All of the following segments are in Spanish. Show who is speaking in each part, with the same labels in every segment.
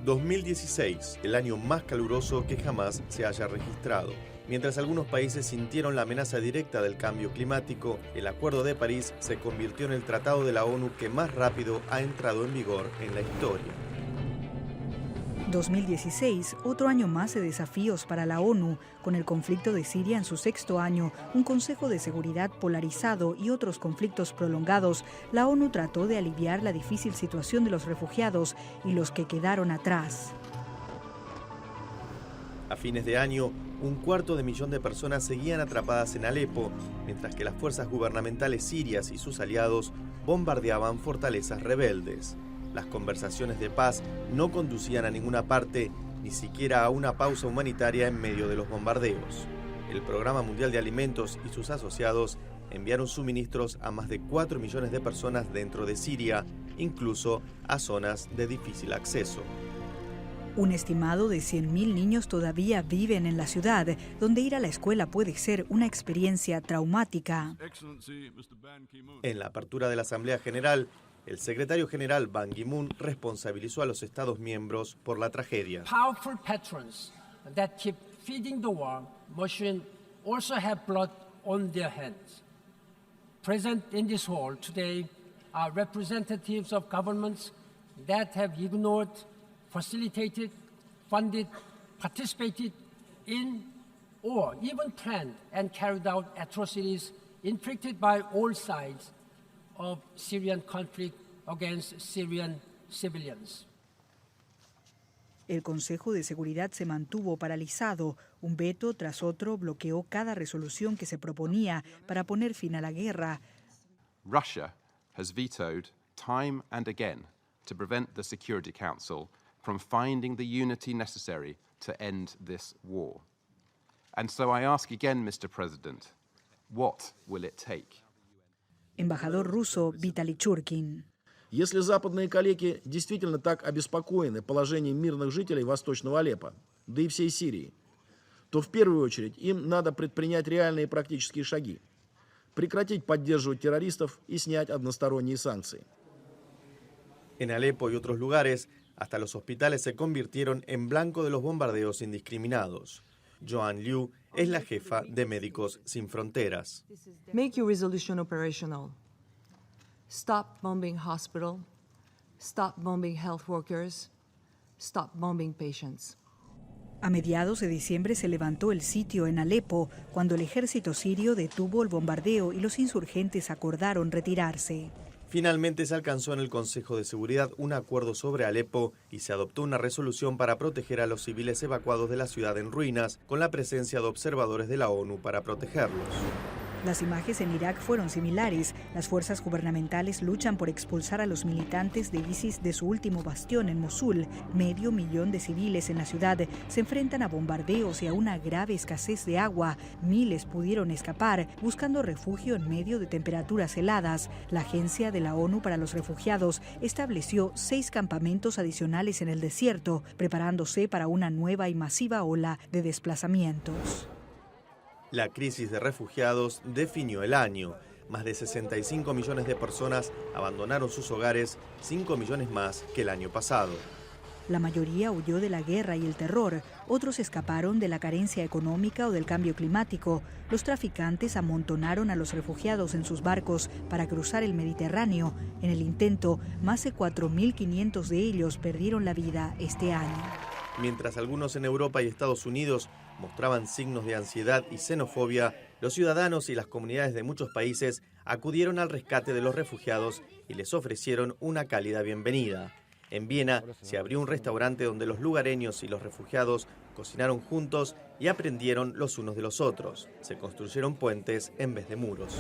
Speaker 1: 2016, el año más caluroso que jamás se haya registrado. Mientras algunos países sintieron la amenaza directa del cambio climático, el Acuerdo de París se convirtió en el tratado de la ONU que más rápido ha entrado en vigor en la historia.
Speaker 2: 2016, otro año más de desafíos para la ONU, con el conflicto de Siria en su 6º año, un Consejo de Seguridad polarizado y otros conflictos prolongados. La ONU trató de aliviar la difícil situación de los refugiados y los que quedaron atrás.
Speaker 1: A fines de año, 250.000 de personas seguían atrapadas en Alepo, mientras que las fuerzas gubernamentales sirias y sus aliados bombardeaban fortalezas rebeldes. Las conversaciones de paz no conducían a ninguna parte, ni siquiera a una pausa humanitaria en medio de los bombardeos. El Programa Mundial de Alimentos y sus asociados enviaron suministros a más de 4 millones de personas dentro de Siria, incluso a zonas de difícil acceso.
Speaker 2: Un estimado de 100.000 niños todavía viven en la ciudad, donde ir a la escuela puede ser una experiencia traumática.
Speaker 1: En la apertura de la Asamblea General, el secretario general Ban Ki-moon responsabilizó a los Estados miembros por la tragedia.
Speaker 3: Powerful patrons that keep feeding the war machine also have blood on their hands. Present in this hall today are representatives of governments that have ignored, facilitated, funded, participated in, or even planned and carried out atrocities inflicted by all sides of Syrian conflict against Syrian civilians.
Speaker 2: El Consejo de Seguridad se mantuvo paralizado. Un veto tras otro bloqueó cada resolución que se proponía para poner fin a la guerra.
Speaker 4: Russia has vetoed time and again to prevent the Security Council from finding the unity necessary to end this war. And so I ask again, Mr. President, what will it take?
Speaker 2: Embajador ruso Vitaly Churkin.
Speaker 5: Если западные коллеги действительно так обеспокоены положением мирных жителей Восточного Алеппо, да и всей Сирии, то в первую очередь им надо предпринять реальные практические шаги, прекратить поддерживать террористов и снять односторонние санкции.
Speaker 1: En Alepo y otros lugares, hasta los hospitales se convirtieron en blanco de los bombardeos indiscriminados. Joan Liu es la jefa de Médicos Sin Fronteras.
Speaker 6: Make your resolution operational. Stop bombing hospital. Stop bombing health workers. Stop bombing patients.
Speaker 2: A mediados de diciembre se levantó el sitio en Alepo, cuando el ejército sirio detuvo el bombardeo y los insurgentes acordaron retirarse.
Speaker 1: Finalmente se alcanzó en el Consejo de Seguridad un acuerdo sobre Alepo y se adoptó una resolución para proteger a los civiles evacuados de la ciudad en ruinas, con la presencia de observadores de la ONU para protegerlos.
Speaker 2: Las imágenes en Irak fueron similares. Las fuerzas gubernamentales luchan por expulsar a los militantes de ISIS de su último bastión en Mosul. 500.000 de civiles en la ciudad se enfrentan a bombardeos y a una grave escasez de agua. Miles pudieron escapar buscando refugio en medio de temperaturas heladas. La Agencia de la ONU para los Refugiados estableció 6 campamentos adicionales en el desierto, preparándose para una nueva y masiva ola de desplazamientos.
Speaker 1: La crisis de refugiados definió el año. Más de 65 millones de personas abandonaron sus hogares, 5 millones más que el año pasado.
Speaker 2: La mayoría huyó de la guerra y el terror. Otros escaparon de la carencia económica o del cambio climático. Los traficantes amontonaron a los refugiados en sus barcos para cruzar el Mediterráneo. En el intento, más de 4.500 de ellos perdieron la vida este año.
Speaker 1: Mientras algunos en Europa y Estados Unidos mostraban signos de ansiedad y xenofobia, los ciudadanos y las comunidades de muchos países acudieron al rescate de los refugiados y les ofrecieron una cálida bienvenida. En Viena se abrió un restaurante donde los lugareños y los refugiados cocinaron juntos y aprendieron los unos de los otros. Se construyeron puentes en vez de muros.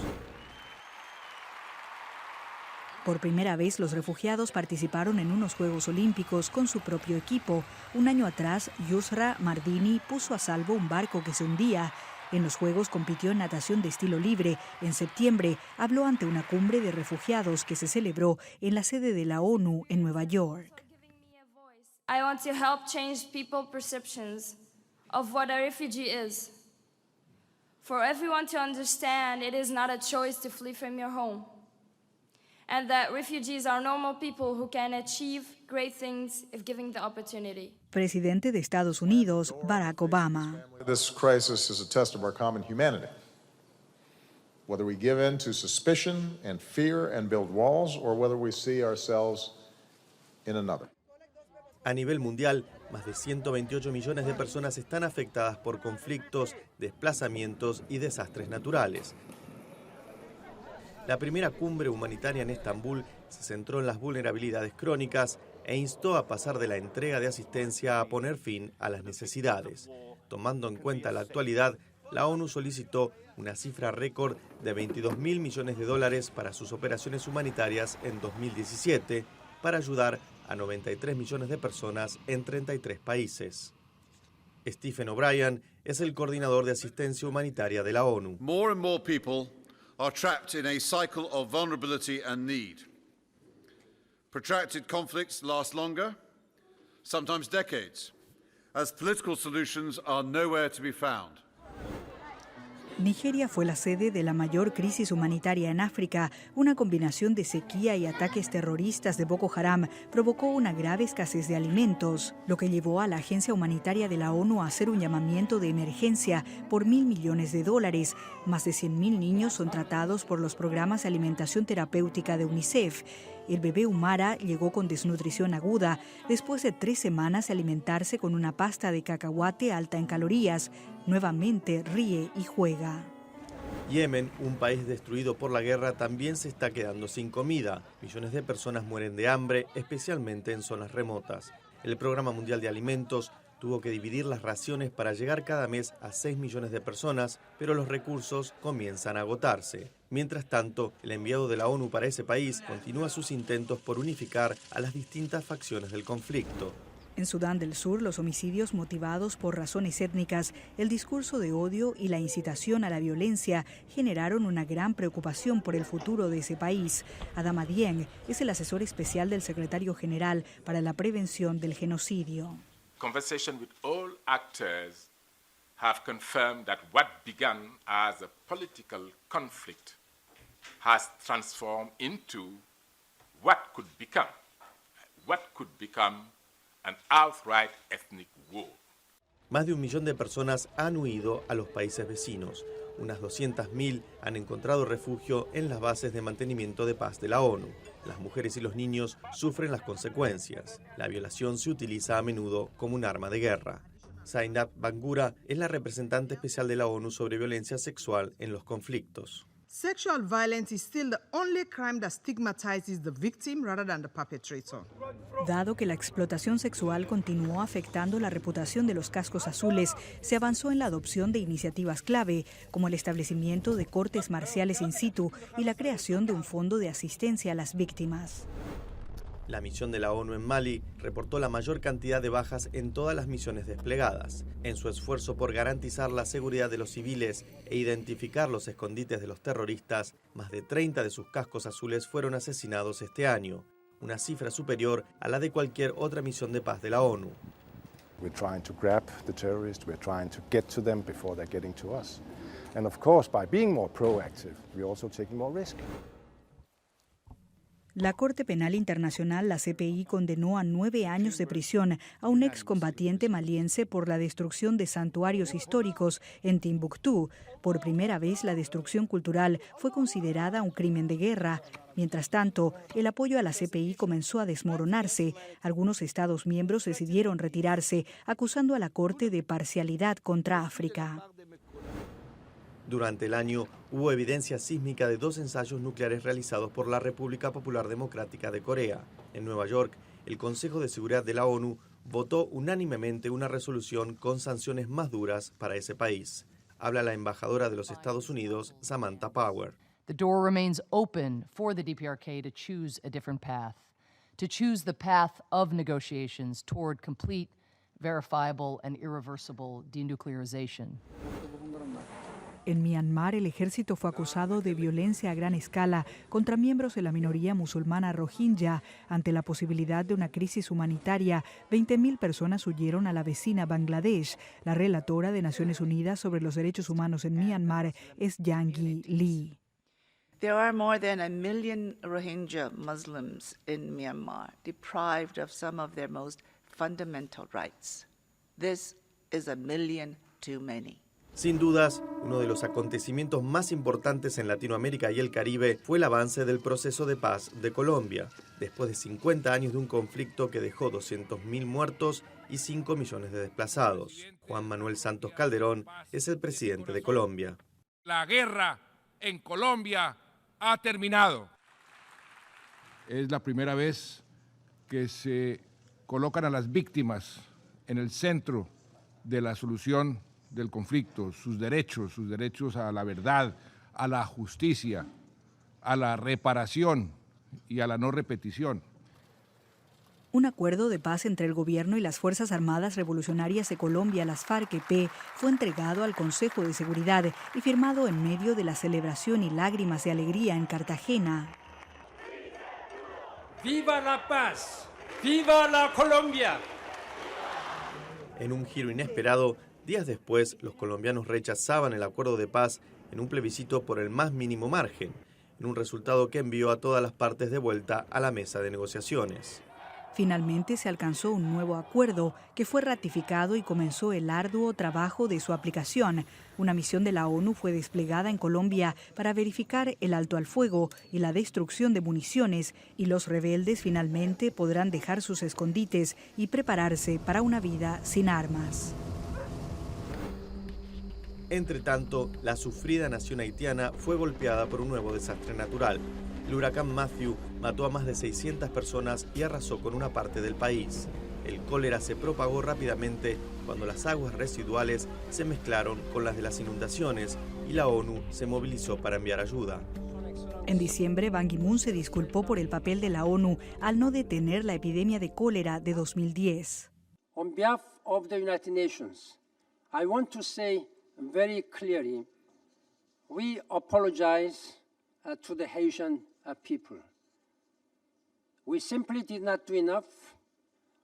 Speaker 2: Por primera vez, los refugiados participaron en unos Juegos Olímpicos con su propio equipo. Un año atrás, Yusra Mardini puso a salvo un barco que se hundía. En los Juegos compitió en natación de estilo libre. En septiembre, habló ante una cumbre de refugiados que se celebró en la sede de la ONU en Nueva York.
Speaker 7: I want to help change people's perceptions of what a refugee is. For everyone to understand, it is not a choice to flee from your home. and that refugees are normal people who can achieve great things if given the opportunity.
Speaker 2: Presidente de Estados Unidos, Barack Obama.
Speaker 8: This crisis is a test of our common humanity. Whether we give in to suspicion and fear and build walls, or whether we see ourselves in another.
Speaker 1: A nivel mundial, más de 128 millones de personas están afectadas por conflictos, desplazamientos y desastres naturales. La primera cumbre humanitaria en Estambul se centró en las vulnerabilidades crónicas e instó a pasar de la entrega de asistencia a poner fin a las necesidades. Tomando en cuenta la actualidad, la ONU solicitó una cifra récord de $22.000 millones para sus operaciones humanitarias en 2017 para ayudar a 93 millones de personas en 33 países. Stephen O'Brien es el coordinador de asistencia humanitaria de la ONU.
Speaker 9: More and more people are trapped in a cycle of vulnerability and need. Protracted conflicts last longer, sometimes decades, as political solutions are nowhere to be found.
Speaker 2: Nigeria fue la sede de la mayor crisis humanitaria en África. Una combinación de sequía y ataques terroristas de Boko Haram provocó una grave escasez de alimentos, lo que llevó a la Agencia Humanitaria de la ONU a hacer un llamamiento de emergencia por $1.000 millones. Más de 100.000 niños son tratados por los programas de alimentación terapéutica de UNICEF. El bebé Umara llegó con desnutrición aguda después de 3 semanas de alimentarse con una pasta de cacahuate alta en calorías. Nuevamente ríe y juega.
Speaker 1: Yemen, un país destruido por la guerra, también se está quedando sin comida. Millones de personas mueren de hambre, especialmente en zonas remotas. El Programa Mundial de Alimentos tuvo que dividir las raciones para llegar cada mes a 6 millones de personas, pero los recursos comienzan a agotarse. Mientras tanto, el enviado de la ONU para ese país continúa sus intentos por unificar a las distintas facciones del conflicto.
Speaker 2: En Sudán del Sur, los homicidios motivados por razones étnicas, el discurso de odio y la incitación a la violencia generaron una gran preocupación por el futuro de ese país. Adama Dieng es el asesor especial del secretario general para la prevención del genocidio.
Speaker 10: Conversation with all actors have confirmed that what began as a political conflict has transformed into what could become an outright ethnic war.
Speaker 1: Más de 1 millón de personas han huido a los países vecinos. Unas 200.000 han encontrado refugio en las bases de mantenimiento de paz de la ONU. Las mujeres y los niños sufren las consecuencias. La violación se utiliza a menudo como un arma de guerra. Zainab Bangura es la representante especial de la ONU sobre violencia sexual en los conflictos.
Speaker 11: Sexual violence is still the only crime that stigmatizes the victim rather than the perpetrator.
Speaker 2: Dado que la explotación sexual continuó afectando la reputación de los cascos azules, se avanzó en la adopción de iniciativas clave, como el establecimiento de cortes marciales in situ y la creación de un fondo de asistencia a las víctimas.
Speaker 1: La misión de la ONU en Mali reportó la mayor cantidad de bajas en todas las misiones desplegadas. En su esfuerzo por garantizar la seguridad de los civiles e identificar los escondites de los terroristas, más de 30 de sus cascos azules fueron asesinados este año, una cifra superior a la de cualquier otra misión de paz de la ONU.
Speaker 12: We're trying to grab the terrorists, we're trying to get to them before they're getting to us. And of course, by being more proactive, we're also taking more risk.
Speaker 2: La Corte Penal Internacional, la CPI, condenó a 9 años de prisión a un excombatiente maliense por la destrucción de santuarios históricos en Timbuktu. Por primera vez, la destrucción cultural fue considerada un crimen de guerra. Mientras tanto, el apoyo a la CPI comenzó a desmoronarse. Algunos Estados miembros decidieron retirarse, acusando a la Corte de parcialidad contra África.
Speaker 1: Durante el año hubo evidencia sísmica de 2 ensayos nucleares realizados por la República Popular Democrática de Corea. En Nueva York, el Consejo de Seguridad de la ONU votó unánimemente una resolución con sanciones más duras para ese país. Habla la embajadora de los Estados Unidos, Samantha Power.
Speaker 13: The door remains open for the DPRK to choose a different path, to choose the path of negotiations toward complete, verifiable and irreversible denuclearization.
Speaker 2: En Myanmar, el ejército fue acusado de violencia a gran escala contra miembros de la minoría musulmana rohingya. Ante la posibilidad de una crisis humanitaria, 20.000 personas huyeron a la vecina Bangladesh. La relatora de Naciones Unidas sobre los derechos humanos en Myanmar es Yanghee Lee.
Speaker 14: There are more than 1 million Rohingya Muslims in Myanmar, deprived of some of their most fundamental rights. This is 1 million too many.
Speaker 1: Sin dudas, uno de los acontecimientos más importantes en Latinoamérica y el Caribe fue el avance del proceso de paz de Colombia, después de 50 años de un conflicto que dejó 200.000 muertos y 5 millones de desplazados. Juan Manuel Santos Calderón es el presidente de Colombia.
Speaker 15: La guerra en Colombia ha terminado. Es la primera vez que se colocan a las víctimas en el centro de la solución del conflicto, sus derechos a la verdad, a la justicia, a la reparación y a la no repetición.
Speaker 2: Un acuerdo de paz entre el gobierno y las Fuerzas Armadas Revolucionarias de Colombia, las FARC-EP, fue entregado al Consejo de Seguridad y firmado en medio de la celebración y lágrimas de alegría en Cartagena.
Speaker 3: ¡Viva la paz! ¡Viva la Colombia!
Speaker 1: En un giro inesperado, días después, los colombianos rechazaban el acuerdo de paz en un plebiscito por el más mínimo margen, en un resultado que envió a todas las partes de vuelta a la mesa de negociaciones.
Speaker 2: Finalmente se alcanzó un nuevo acuerdo que fue ratificado y comenzó el arduo trabajo de su aplicación. Una misión de la ONU fue desplegada en Colombia para verificar el alto al fuego y la destrucción de municiones, y los rebeldes finalmente podrán dejar sus escondites y prepararse para una vida sin armas.
Speaker 1: Entre tanto, la sufrida nación haitiana fue golpeada por un nuevo desastre natural. El huracán Matthew mató a más de 600 personas y arrasó con una parte del país. El cólera se propagó rápidamente cuando las aguas residuales se mezclaron con las de las inundaciones y la ONU se movilizó para enviar ayuda.
Speaker 2: En diciembre, Ban Ki-moon se disculpó por el papel de la ONU al no detener la epidemia de cólera de 2010.
Speaker 3: On behalf of the United Nations, I want to say very clearly, we apologize to the Haitian people. We simply did not do enough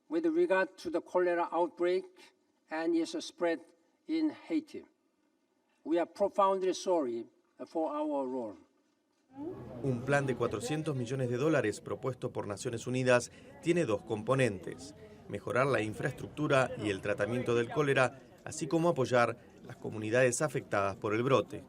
Speaker 3: with regard to the cholera outbreak and its spread in Haiti. We are profoundly sorry for our role.
Speaker 1: Un plan de $400 millones propuesto por Naciones Unidas tiene dos componentes: mejorar la infraestructura y el tratamiento del cólera, así como apoyar las comunidades afectadas por el brote.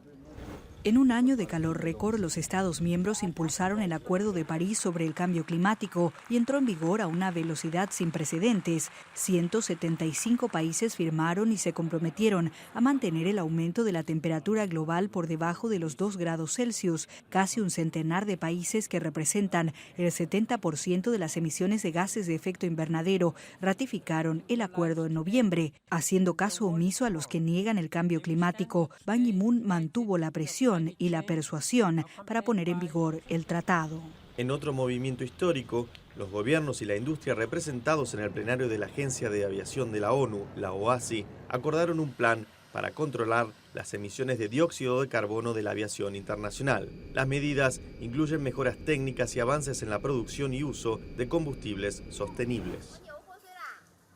Speaker 2: En un año de calor récord, los Estados miembros impulsaron el Acuerdo de París sobre el cambio climático y entró en vigor a una velocidad sin precedentes. 175 países firmaron y se comprometieron a mantener el aumento de la temperatura global por debajo de los 2 grados Celsius. Casi un centenar de países que representan el 70% de las emisiones de gases de efecto invernadero ratificaron el acuerdo en noviembre. Haciendo caso omiso a los que niegan el cambio climático, Ban Ki-moon mantuvo la presión y la persuasión para poner en vigor el tratado.
Speaker 1: En otro movimiento histórico, los gobiernos y la industria representados en el plenario de la Agencia de Aviación de la ONU, la OASI, acordaron un plan para controlar las emisiones de dióxido de carbono de la aviación internacional. Las medidas incluyen mejoras técnicas y avances en la producción y uso de combustibles sostenibles.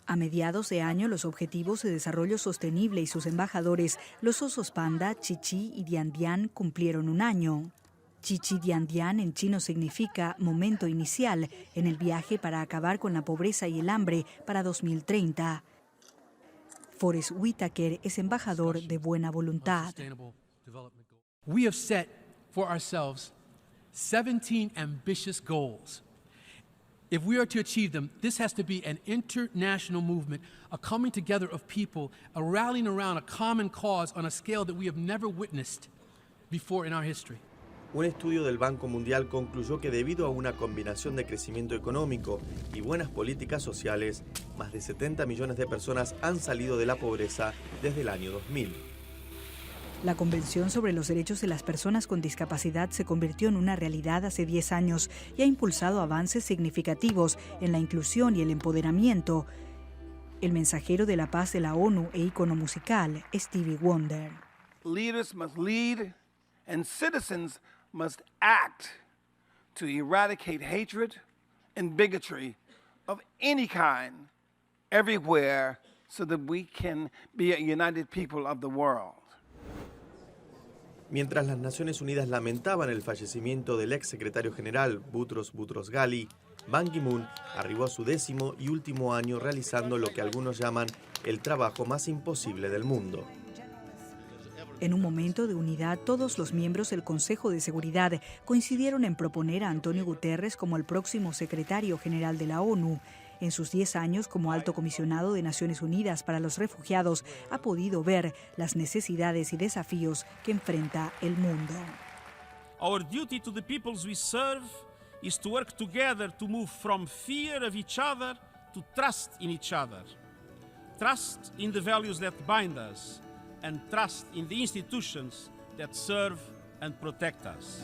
Speaker 2: A mediados de año, los Objetivos de Desarrollo Sostenible y sus embajadores, los osos panda, Chichi y Dian, cumplieron un año. Chichi Dian en chino significa momento inicial en el viaje para acabar con la pobreza y el hambre para 2030. Forrest Whitaker es embajador de buena voluntad.
Speaker 16: We have set for ourselves 17 ambitious goals. If we are to achieve them, this has to be an international movement, a coming together of people, a rallying around a common cause on a scale that we have never witnessed before in our history.
Speaker 1: Un estudio del Banco Mundial concluyó que debido a una combinación de crecimiento económico y buenas políticas sociales, más de 70 millones de personas han salido de la pobreza desde el año 2000.
Speaker 2: La Convención sobre los Derechos de las Personas con Discapacidad se convirtió en una realidad hace 10 años y ha impulsado avances significativos en la inclusión y el empoderamiento. El mensajero de la paz de la ONU e ícono musical, Stevie Wonder.
Speaker 17: Leaders must lead and citizens must act to eradicate hatred and bigotry of any kind everywhere so that we can be a united people of the world.
Speaker 1: Mientras las Naciones Unidas lamentaban el fallecimiento del ex secretario general Boutros Boutros-Ghali, Ban Ki-moon arribó a su 10º y último año realizando lo que algunos llaman el trabajo más imposible del mundo.
Speaker 2: En un momento de unidad, todos los miembros del Consejo de Seguridad coincidieron en proponer a Antonio Guterres como el próximo secretario general de la ONU. En sus 10 años como alto comisionado de Naciones Unidas para los Refugiados, ha podido ver las necesidades y desafíos que enfrenta el mundo.
Speaker 18: Our duty to the peoples we serve is to work together to move from fear of each other to trust in each other. Trust in the values that bind us and trust in the institutions that serve and protect us.